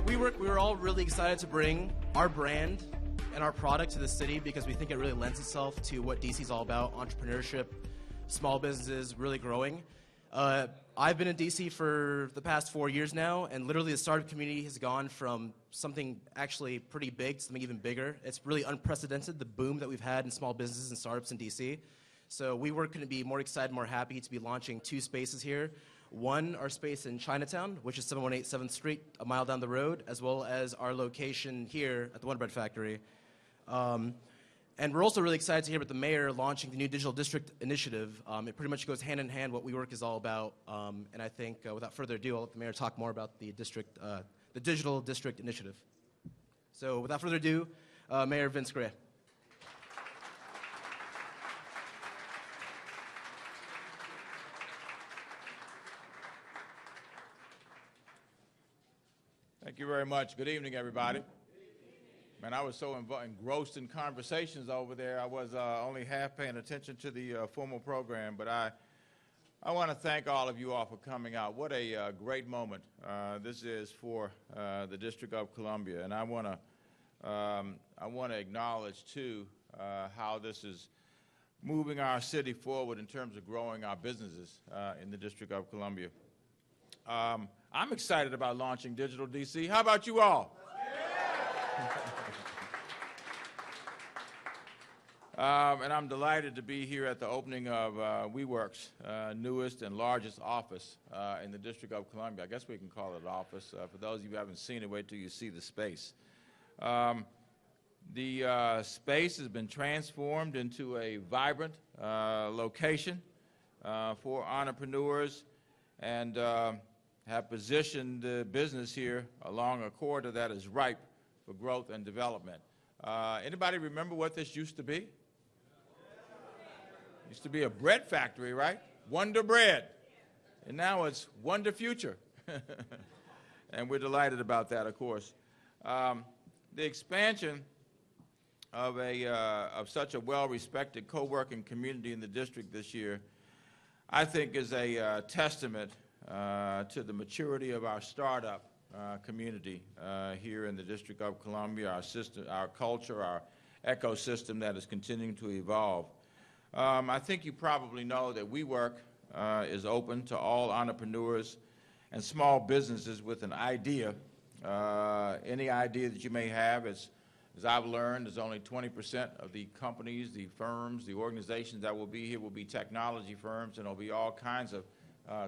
At WeWork, we were all really excited to bring our brand and our product to the city because we think it really lends itself to what DC is all about: entrepreneurship, small businesses, really growing. I've been in DC for the past 4 years now, and literally the startup community has gone from something actually pretty big to something even bigger. It's really unprecedented, the boom that we've had in small businesses and startups in DC. So WeWork couldn't be more excited, more happy to be launching 2 spaces here. One, our space in Chinatown, which is 718 7th Street, a mile down the road, as well as our location here at the Wonder Bread Factory. And we're also really excited to hear about the mayor launching the new Digital District Initiative. It pretty much goes hand in hand what WeWork is all about. And I think, without further ado, I'll let the mayor talk more about the Digital District Initiative. So without further ado, Mayor Vince C. Thank you very much. Good evening, everybody. Man, I was so engrossed in conversations over there, I was only half paying attention to the formal program, but I want to thank all of you all for coming out. What a great moment this is for the District of Columbia, and I want to acknowledge, too, how this is moving our city forward in terms of growing our businesses in the District of Columbia. I'm excited about launching Digital DC. How about you all? And I'm delighted to be here at the opening of WeWork's newest and largest office in the District of Columbia. I guess we can call it an office. For those of you who haven't seen it, wait till you see the space. The space has been transformed into a vibrant location for entrepreneurs, and have positioned the business here along a corridor that is ripe for growth and development. Anybody remember what this used to be? It used to be a bread factory, right? Wonder Bread. And now it's Wonder Future. And we're delighted about that, of course. The expansion of such a well-respected co-working community in the district this year, I think, is a testament to the maturity of our startup community here in the District of Columbia, our culture, our ecosystem that is continuing to evolve. I think you probably know that WeWork is open to all entrepreneurs and small businesses with an idea. Any idea that you may have, as I've learned, is only 20% of the companies, the firms, the organizations that will be here will be technology firms, and there'll be all kinds of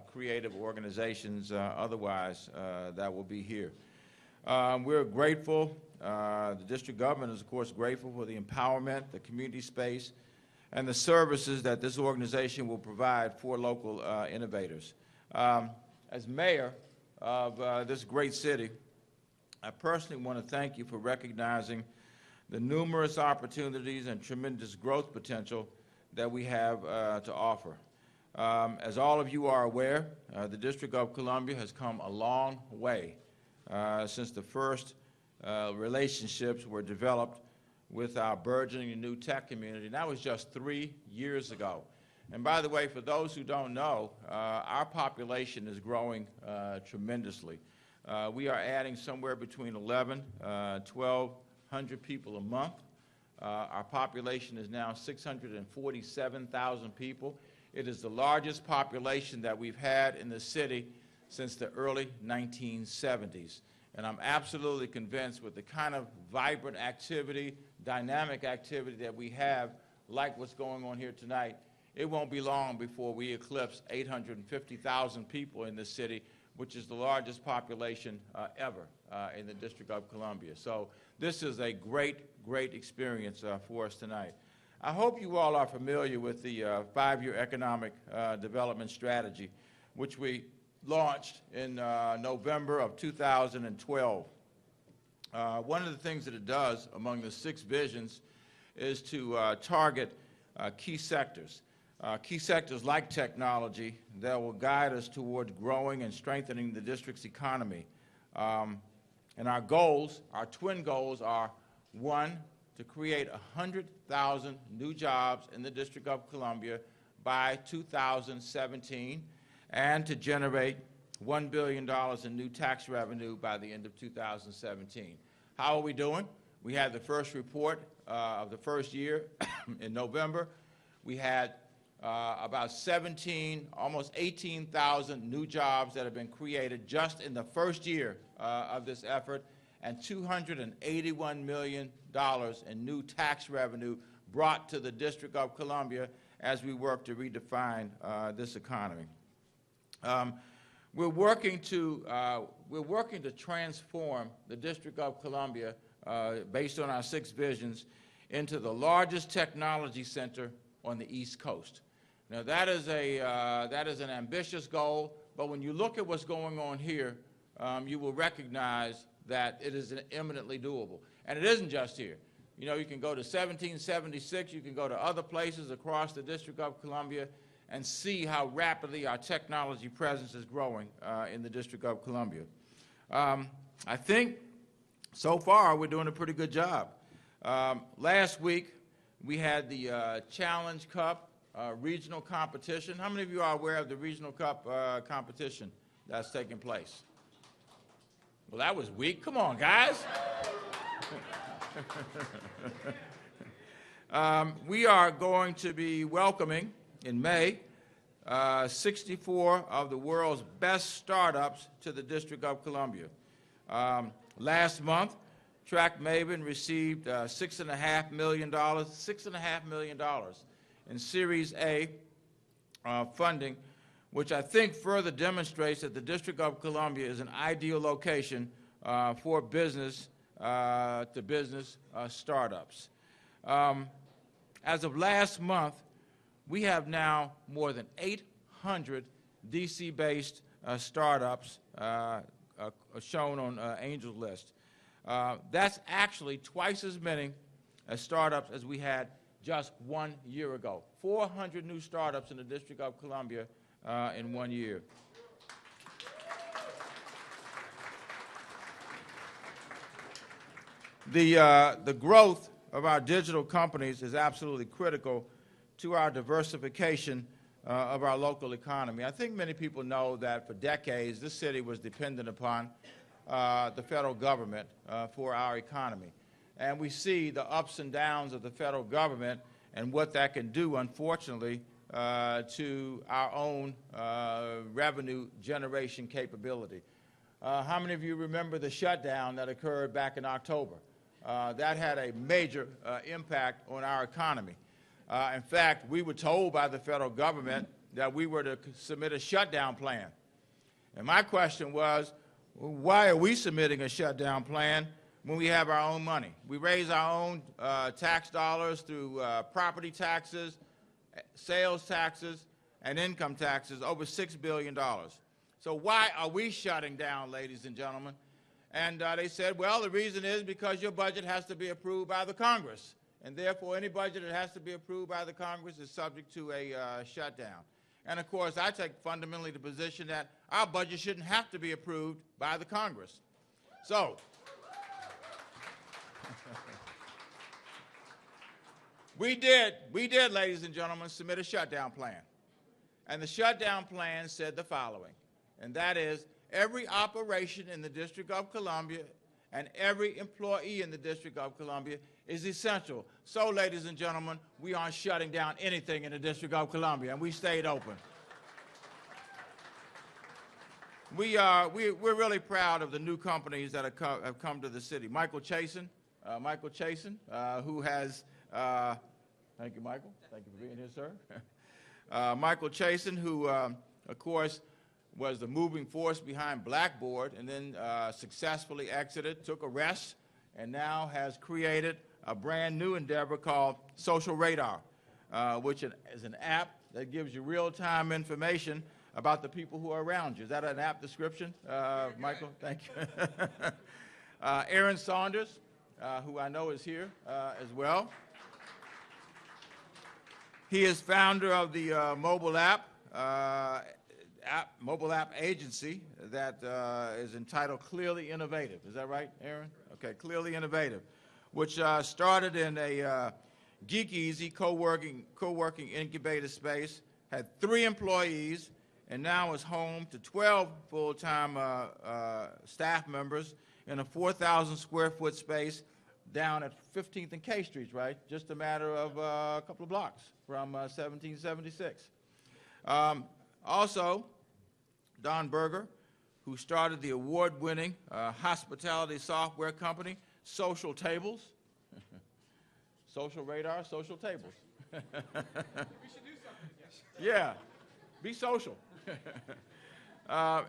creative organizations otherwise that will be here. We're grateful. The district government is, of course, grateful for the empowerment, the community space, and the services that this organization will provide for local innovators. As mayor of this great city, I personally want to thank you for recognizing the numerous opportunities and tremendous growth potential that we have to offer. As all of you are aware, the District of Columbia has come a long way since the first relationships were developed with our burgeoning new tech community. And that was just 3 years ago. And by the way, for those who don't know, our population is growing tremendously. We are adding somewhere between 1,200 people a month. Our population is now 647,000 people. It is the largest population that we've had in the city since the early 1970s. And I'm absolutely convinced with the kind of vibrant activity, dynamic activity that we have, like what's going on here tonight, it won't be long before we eclipse 850,000 people in this city, which is the largest population ever in the District of Columbia. So this is a great, great experience for us tonight. I hope you all are familiar with the 5-year economic development strategy, which we launched in November of 2012. One of the things that it does among the 6 visions is to target key sectors like technology that will guide us toward growing and strengthening the district's economy. And our goals, our twin goals, are 1, to create 100,000 new jobs in the District of Columbia by 2017, and to generate $1 billion in new tax revenue by the end of 2017. How are we doing? We had the first report of the first year in November. We had about 17, almost 18,000 new jobs that have been created just in the first year of this effort, and $281 million in new tax revenue brought to the District of Columbia as we work to redefine this economy. We're working to transform the District of Columbia, based on our 6 visions, into the largest technology center on the East Coast. Now that is an ambitious goal, but when you look at what's going on here, you will recognize that it is eminently doable. And it isn't just here. You know, you can go to 1776, you can go to other places across the District of Columbia and see how rapidly our technology presence is growing in the District of Columbia. I think so far we're doing a pretty good job. Last week we had the Challenge Cup regional competition. How many of you are aware of the regional cup competition that's taking place? Well, that was weak. Come on, guys. We are going to be welcoming in May 64 of the world's best startups to the District of Columbia. Last month, Track Maven received $6.5 million in Series A funding, which I think further demonstrates that the District of Columbia is an ideal location for business-to-business startups. As of last month, we have now more than 800 DC-based startups shown on Angel's List. That's actually twice as many startups as we had just 1 year ago. 400 new startups in the District of Columbia in 1 year. The growth of our digital companies is absolutely critical to our diversification of our local economy. I think many people know that for decades this city was dependent upon the federal government for our economy. And we see the ups and downs of the federal government and what that can do, unfortunately, to our own revenue generation capability. How many of you remember the shutdown that occurred back in October? That had a major impact on our economy. In fact, we were told by the federal government that we were to submit a shutdown plan. And my question was, why are we submitting a shutdown plan when we have our own money? We raise our own tax dollars through property taxes, sales taxes, and income taxes, over $6 billion. So why are we shutting down, ladies and gentlemen? And they said, well, the reason is because your budget has to be approved by the Congress. And therefore, any budget that has to be approved by the Congress is subject to a shutdown. And of course, I take fundamentally the position that our budget shouldn't have to be approved by the Congress. So, we did, ladies and gentlemen, submit a shutdown plan. And the shutdown plan said the following, and that is, every operation in the District of Columbia and every employee in the District of Columbia is essential. So, ladies and gentlemen, we aren't shutting down anything in the District of Columbia, and we stayed open. We're really proud of the new companies that have come to the city. Michael Chasen, who has, thank you, Michael. Thank you for being here, sir. Michael Chasen, who, of course, was the moving force behind Blackboard and then successfully exited, took a rest, and now has created a brand new endeavor called Social Radar, which is an app that gives you real-time information about the people who are around you. Is that an app description, Michael? Thank you. Aaron Saunders, who I know is here as well. He is founder of the mobile app agency that is entitled Clearly Innovative. Is that right, Aaron? Okay, Clearly Innovative, which started in a Geek Easy co-working incubator space, had 3 employees, and now is home to 12 full-time staff members in a 4,000 square foot space down at 15th and K Streets, right? Just a matter of a couple of blocks from 1776. Also, Don Berger, who started the award-winning hospitality software company, Social Tables. Social Radar, Social Tables. We should do something. Yes. Yeah, be social.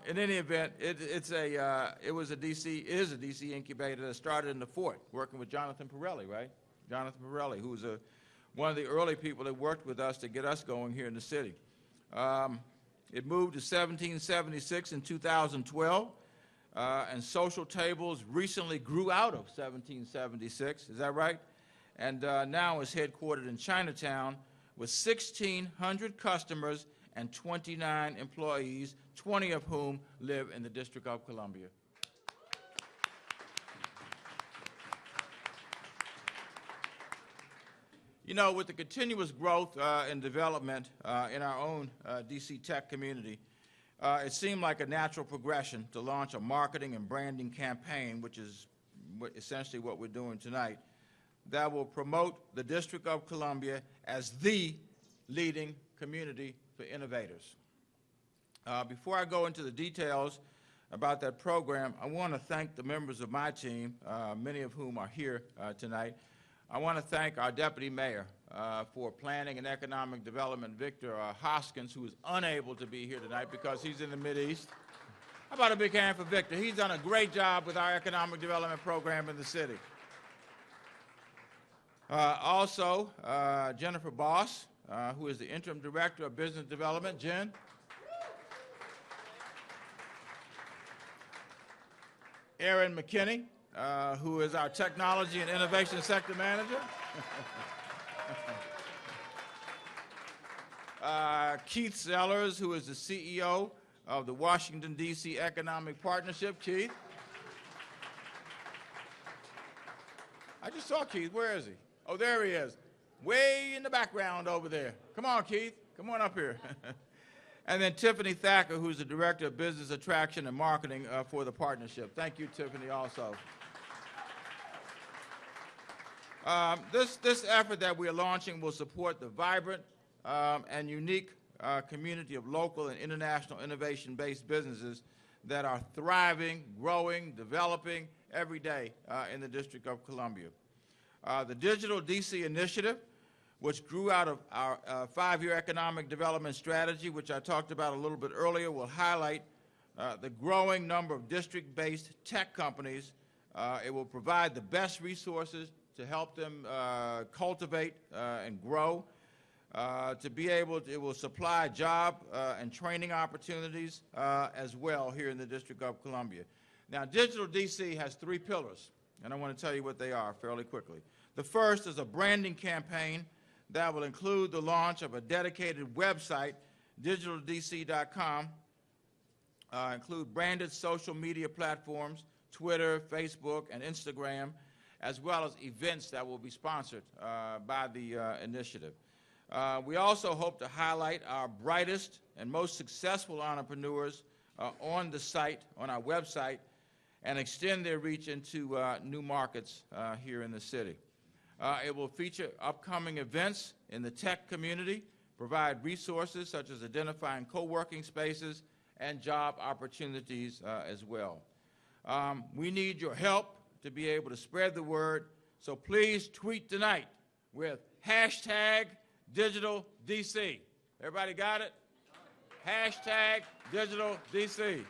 In any event, it is a DC incubator that started in the Fort, working with Jonathan Pirelli, right? Jonathan Pirelli, who was one of the early people that worked with us to get us going here in the city. It moved to 1776 in 2012, and Social Tables recently grew out of 1776, is that right? And now is headquartered in Chinatown with 1,600 customers and 29 employees, 20 of whom live in the District of Columbia. You know, with the continuous growth and development in our own DC tech community, it seemed like a natural progression to launch a marketing and branding campaign, which is essentially what we're doing tonight, that will promote the District of Columbia as the leading community for innovators. Before I go into the details about that program, I want to thank the members of my team, many of whom are here tonight. I want to thank our Deputy Mayor for Planning and Economic Development, Victor Hoskins, who is unable to be here tonight because he's in the Mideast. How about a big hand for Victor? He's done a great job with our economic development program in the city. Also, Jennifer Boss, who is the Interim Director of Business Development. Jen? Aaron McKinney, who is our Technology and Innovation Sector Manager. Keith Sellers, who is the CEO of the Washington, D.C. Economic Partnership. Keith? I just saw Keith. Where is he? Oh, there he is. Way in the background over there. Come on, Keith. Come on up here. And then Tiffany Thacker, who's the Director of Business Attraction and Marketing for the partnership. Thank you, Tiffany, also. This effort that we are launching will support the vibrant and unique community of local and international innovation-based businesses that are thriving, growing, developing every day in the District of Columbia. The Digital DC Initiative, which grew out of our 5-year economic development strategy, which I talked about a little bit earlier, will highlight the growing number of district-based tech companies. It will provide the best resources to help them cultivate and grow. It will supply job and training opportunities as well here in the District of Columbia. Now, Digital DC has 3 pillars, and I want to tell you what they are fairly quickly. The first is a branding campaign that will include the launch of a dedicated website, digitaldc.com, include branded social media platforms, Twitter, Facebook, and Instagram, as well as events that will be sponsored by the initiative. We also hope to highlight our brightest and most successful entrepreneurs on the site, on our website, and extend their reach into new markets here in the city. It will feature upcoming events in the tech community, provide resources such as identifying co-working spaces and job opportunities as well. We need your help to be able to spread the word, so please tweet tonight with #DigitalDC. Everybody got it? #DigitalDC.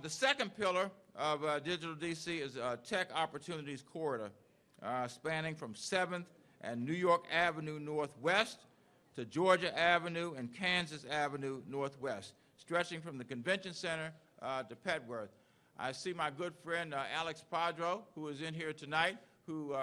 The second pillar of Digital DC is a Tech Opportunities Corridor, spanning from 7th and New York Avenue Northwest to Georgia Avenue and Kansas Avenue Northwest, stretching from the Convention Center to Petworth. I see my good friend Alex Padro, who is in here tonight, who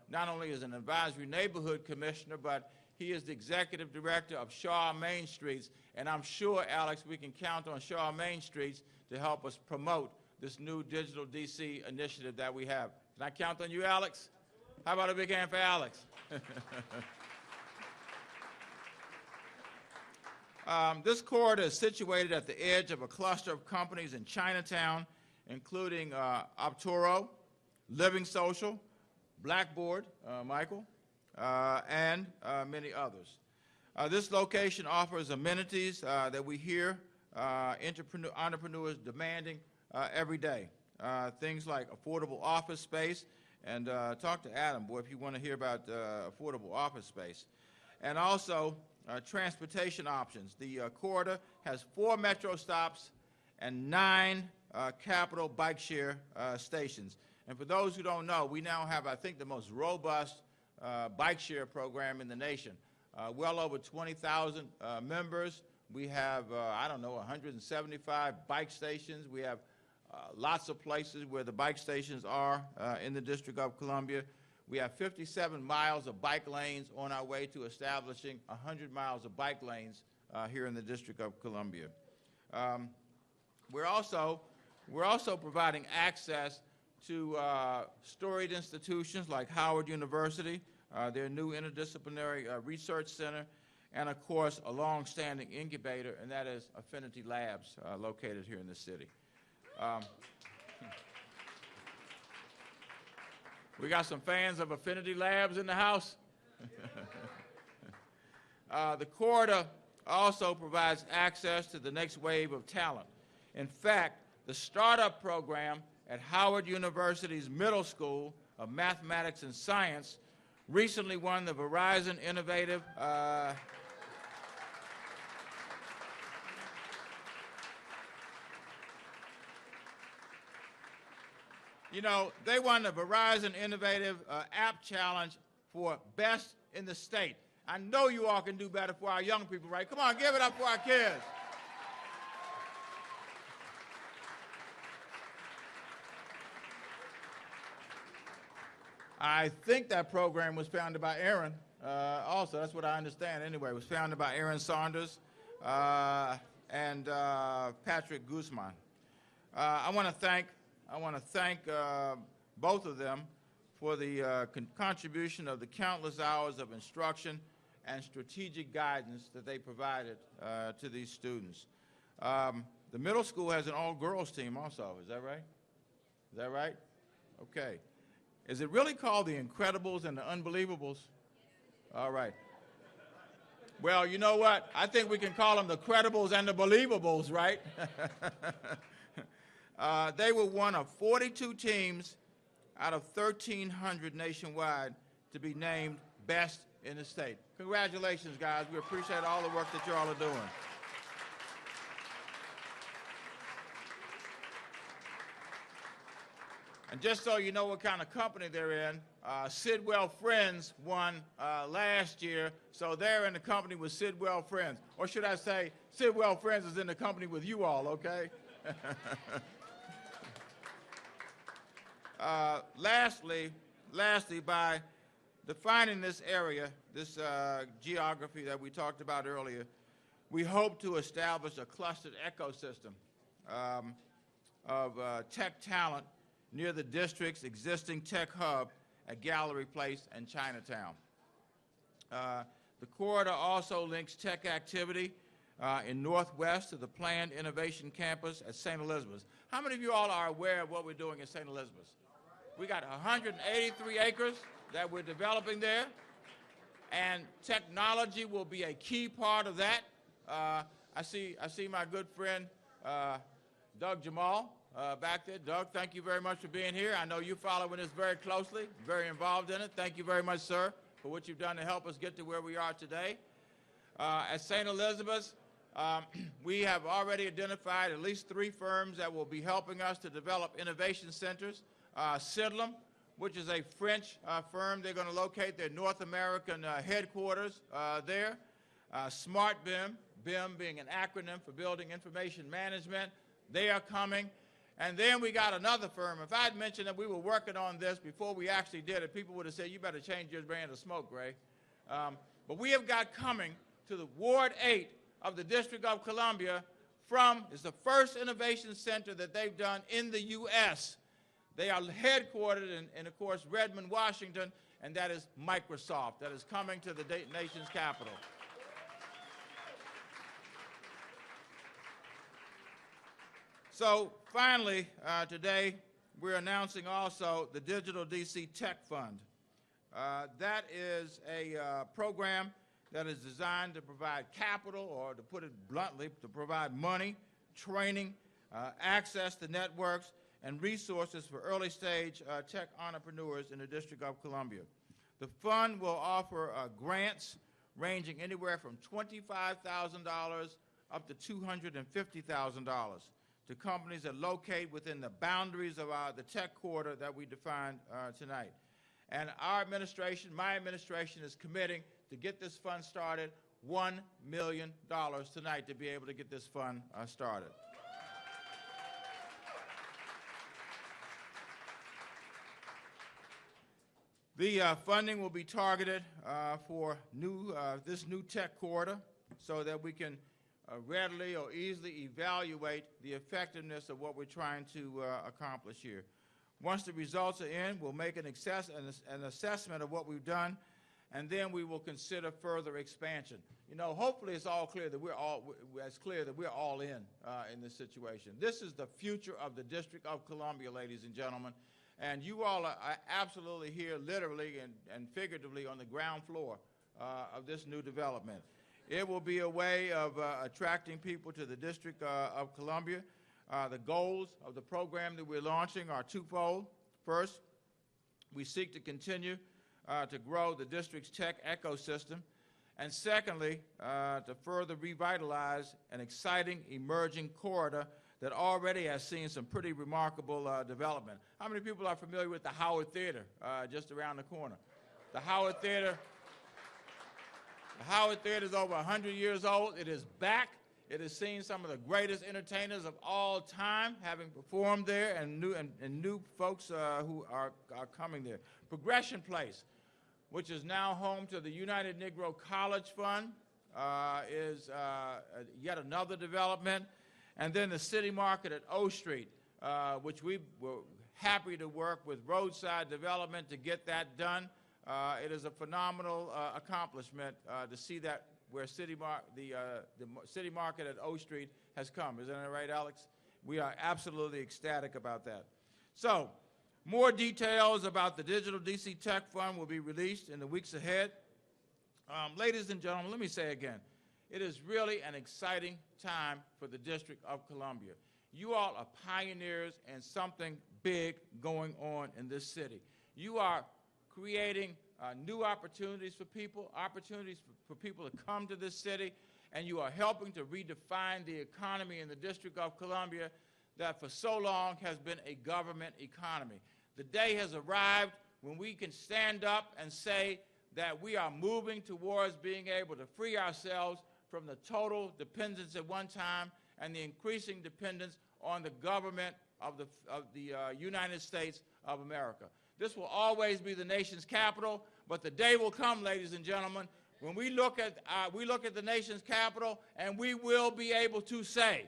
not only is an advisory neighborhood commissioner, but he is the executive director of Shaw Main Streets, and I'm sure, Alex, we can count on Shaw Main Streets to help us promote this new Digital DC initiative that we have. Can I count on you, Alex? How about a big hand for Alex? This corridor is situated at the edge of a cluster of companies in Chinatown, including Optoro, Living Social, Blackboard, Michael, and many others. This location offers amenities that we hear entrepreneurs demanding every day. Things like affordable office space, and talk to Adam, boy, if you want to hear about affordable office space. And also transportation options. The corridor has 4 metro stops and 9 capital bike share stations. And for those who don't know, we now have, I think, the most robust bike share program in the nation. Well over 20,000 members. We have, I don't know, 175 bike stations. We have lots of places where the bike stations are in the District of Columbia. We have 57 miles of bike lanes on our way to establishing 100 miles of bike lanes here in the District of Columbia. We're also providing access to storied institutions like Howard University, their new interdisciplinary research center, and of course a long-standing incubator, and that is Affinity Labs, located here in the city. We got some fans of Affinity Labs in the house. The corridor also provides access to the next wave of talent. In fact, the startup program at Howard University's Middle School of Mathematics and Science recently won the Verizon Innovative You know, they won the Verizon Innovative App Challenge for best in the state. I know you all can do better for our young people, right? Come on, give it up for our kids. I think that program was founded by Aaron. Also, that's what I understand anyway. It was founded by Aaron Saunders and Patrick Guzman. I want to thank both of them for the contribution of the countless hours of instruction and strategic guidance that they provided to these students. The middle school has an all-girls team also, is that right? Is that right? Okay. Is it really called the Incredibles and the Unbelievables? All right. Well, you know what? I think we can call them the Credibles and the Believables, right? They were one of 42 teams out of 1,300 nationwide to be named best in the state. Congratulations, guys. We appreciate all the work that you all are doing. And just so you know what kind of company they're in, Sidwell Friends won last year, so they're in the company with Sidwell Friends. Or should I say, Sidwell Friends is in the company with you all, okay? Lastly, by defining this area, this geography that we talked about earlier, we hope to establish a clustered ecosystem of tech talent near the district's existing tech hub at Gallery Place and Chinatown. The corridor also links tech activity in Northwest to the planned innovation campus at St. Elizabeth's. How many of you all are aware of what we're doing at St. Elizabeth's? We got 183 acres that we're developing there, and technology will be a key part of that. I see my good friend Doug Jamal back there. Doug, thank you very much for being here. I know you're following this very closely, very involved in it. Thank you very much, sir, for what you've done to help us get to where we are today. At St. Elizabeth's, we have already identified at least 3 firms that will be helping us to develop innovation centers. Sidlam, which is a French firm, they're going to locate their North American headquarters there. SmartBIM, BIM being an acronym for Building Information Management, they are coming. And then we got another firm. If I had mentioned that we were working on this before we actually did it, people would have said, you better change your brand of smoke, Ray. But we have got coming to the Ward 8 of the District of Columbia it's the first innovation center that they've done in the U.S. They are headquartered in, of course, Redmond, Washington, and that is Microsoft that is coming to the nation's capital. So finally, today, we're announcing also the Digital DC Tech Fund. That is a program that is designed to provide capital, or to put it bluntly, to provide money, training, access to networks, and resources for early-stage tech entrepreneurs in the District of Columbia. The fund will offer grants ranging anywhere from $25,000 up to $250,000 to companies that locate within the boundaries of the tech quarter that we defined tonight. And our administration, my administration, is committing to get this fund started, $1 million tonight to be able to get this fund started. The funding will be targeted for this new tech quarter so that we can readily or easily evaluate the effectiveness of what we're trying to accomplish here. Once the results are in, we'll make an assessment of what we've done, and then we will consider further expansion. You know, hopefully it's all clear that we're all in this situation. This is the future of the District of Columbia, ladies and gentlemen, and you all are absolutely here literally and figuratively on the ground floor of this new development. It will be a way of attracting people to the District of Columbia. The goals of the program that we're launching are twofold. First, we seek to continue to grow the district's tech ecosystem. And secondly, to further revitalize an exciting emerging corridor that already has seen some pretty remarkable development. How many people are familiar with the Howard Theater just around the corner? The Howard Theater is over 100 years old. It is back. It has seen some of the greatest entertainers of all time having performed there, and new folks who are coming there. Progression Place, which is now home to the United Negro College Fund, is yet another development. And then the City Market at O Street, which we were happy to work with Roadside Development to get that done. It is a phenomenal accomplishment to see that where the City Market at O Street has come. Isn't that right, Alex? We are absolutely ecstatic about that. So, more details about the Digital DC Tech Fund will be released in the weeks ahead. Ladies and gentlemen, let me say again, it is really an exciting time for the District of Columbia. You all are pioneers in something big going on in this city. You are creating new opportunities for people to come to this city, and you are helping to redefine the economy in the District of Columbia that for so long has been a government economy. The day has arrived when we can stand up and say that we are moving towards being able to free ourselves from the total dependence at one time and the increasing dependence on the government of the United States of America. This will always be the nation's capital, but the day will come, ladies and gentlemen, when we look at the nation's capital, and we will be able to say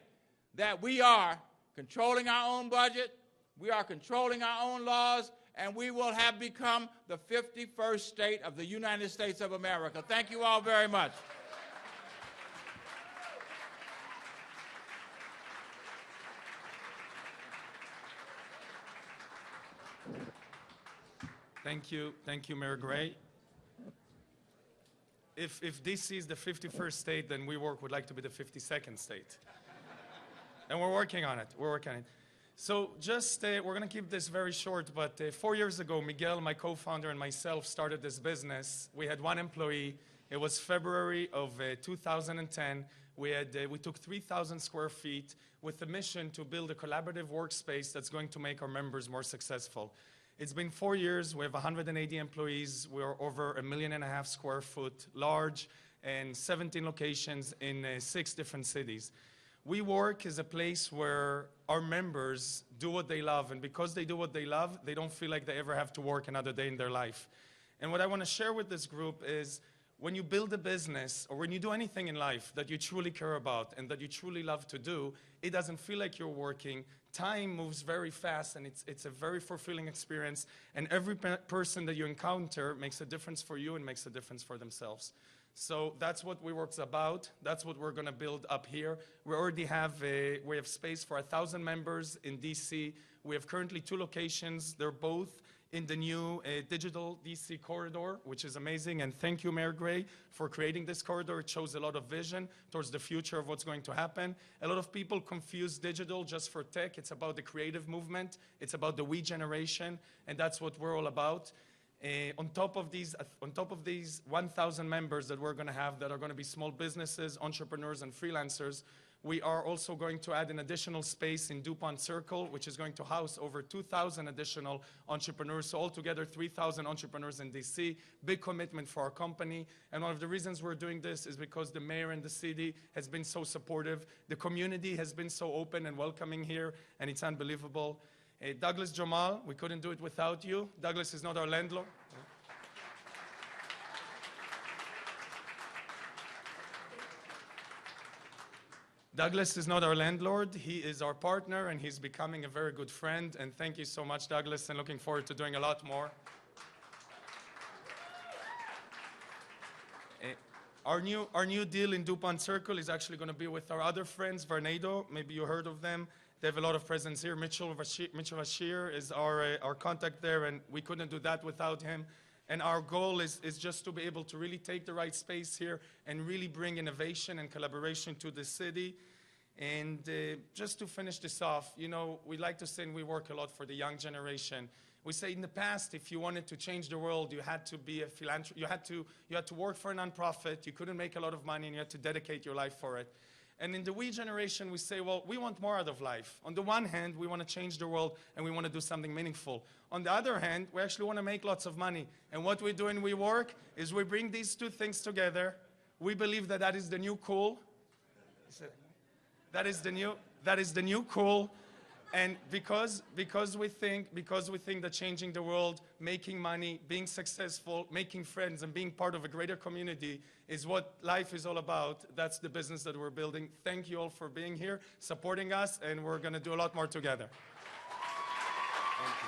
that we are controlling our own budget, we are controlling our own laws, and we will have become the 51st state of the United States of America. Thank you all very much. Thank you, Mayor Gray. If DC is the 51st state, then we would like to be the 52nd state. And we're working on it, So just, we're gonna keep this very short, but 4 years ago, Miguel, my co-founder, and myself started this business. We had one employee. It was February of 2010. We took 3,000 square feet with the mission to build a collaborative workspace that's going to make our members more successful. It's been 4 years. We have 180 employees. We're over 1.5 million square foot large and 17 locations in 6 different cities. We work as a place where our members do what they love, and because they do what they love, they don't feel like they ever have to work another day in their life. And what I want to share with this group is when you build a business or when you do anything in life that you truly care about and that you truly love to do, it doesn't feel like you're working. Time moves very fast, and it's a very fulfilling experience, and every person that you encounter makes a difference for you and makes a difference for themselves. So that's what WeWork's about. That's what we're going to build up here. We already have we have space for 1,000 members in DC. We have currently 2 locations. They're both in the new digital DC corridor, which is amazing. And thank you, Mayor Gray, for creating this corridor. It shows a lot of vision towards the future of what's going to happen. A lot of people confuse digital just for tech. It's about the creative movement. It's about the we generation, and that's what we're all about. On top of these 1,000 members that we're going to have that are going to be small businesses, entrepreneurs, and freelancers, we are also going to add an additional space in DuPont Circle, which is going to house over 2,000 additional entrepreneurs. So altogether, 3,000 entrepreneurs in DC. Big commitment for our company. And one of the reasons we're doing this is because the mayor and the city has been so supportive. The community has been so open and welcoming here, and it's unbelievable. Douglas Jamal, we couldn't do it without you. Douglas is not our landlord. Douglas is not our landlord. He is our partner, and he's becoming a very good friend. And thank you so much, Douglas, and looking forward to doing a lot more. Our new deal in DuPont Circle is actually going to be with our other friends, Varnado. Maybe you heard of them. They have a lot of presence here. Mitchell Bashir is our contact there, and we couldn't do that without him. And our goal is just to be able to really take the right space here and really bring innovation and collaboration to the city. And just to finish this off, you know, we like to say, and we work a lot for the young generation. We say in the past, if you wanted to change the world, you had to be a philanthropist. You had to work for a nonprofit. You couldn't make a lot of money, and you had to dedicate your life for it. And in the we generation, we say, well, we want more out of life. On the one hand, we want to change the world, and we want to do something meaningful. On the other hand, we actually want to make lots of money. And what we do in WeWork is we bring these 2 things together. We believe that that is the new cool. That is the new cool. And because we think that changing the world, making money, being successful, making friends, and being part of a greater community is what life is all about, that's the business that we're building. Thank you all for being here, supporting us, and we're going to do a lot more together. Thank you.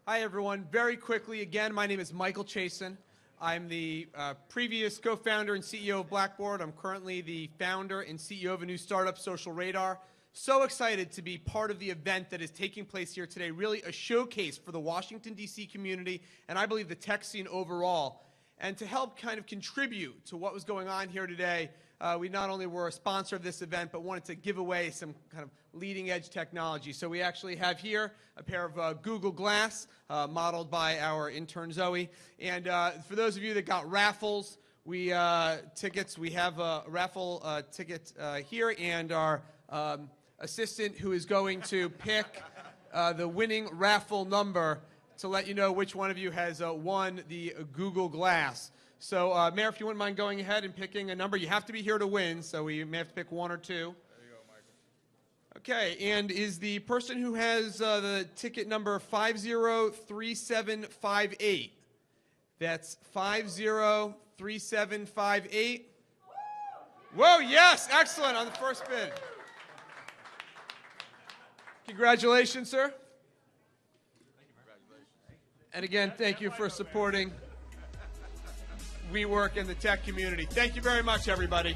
Hi, everyone. Very quickly, again, my name is Michael Chasen. I'm the previous co-founder and CEO of Blackboard. I'm currently the founder and CEO of a new startup, Social Radar. So excited to be part of the event that is taking place here today. Really a showcase for the Washington, D.C. community, and I believe the tech scene overall. And to help kind of contribute to what was going on here today, we not only were a sponsor of this event, but wanted to give away some kind of leading-edge technology. So we actually have here a pair of Google Glass, modeled by our intern Zoe. And for those of you that got raffles, we have a raffle ticket here, and our assistant who is going to pick the winning raffle number to let you know which one of you has won the Google Glass. So, Mayor, if you wouldn't mind going ahead and picking a number. You have to be here to win, so we may have to pick 1 or 2. There you go, Michael. Okay, and is the person who has the ticket number 503758? That's 503758. Whoa, yes, excellent on the first bid. Congratulations, sir. And again, thank you for supporting WeWork and the tech community. Thank you very much, everybody.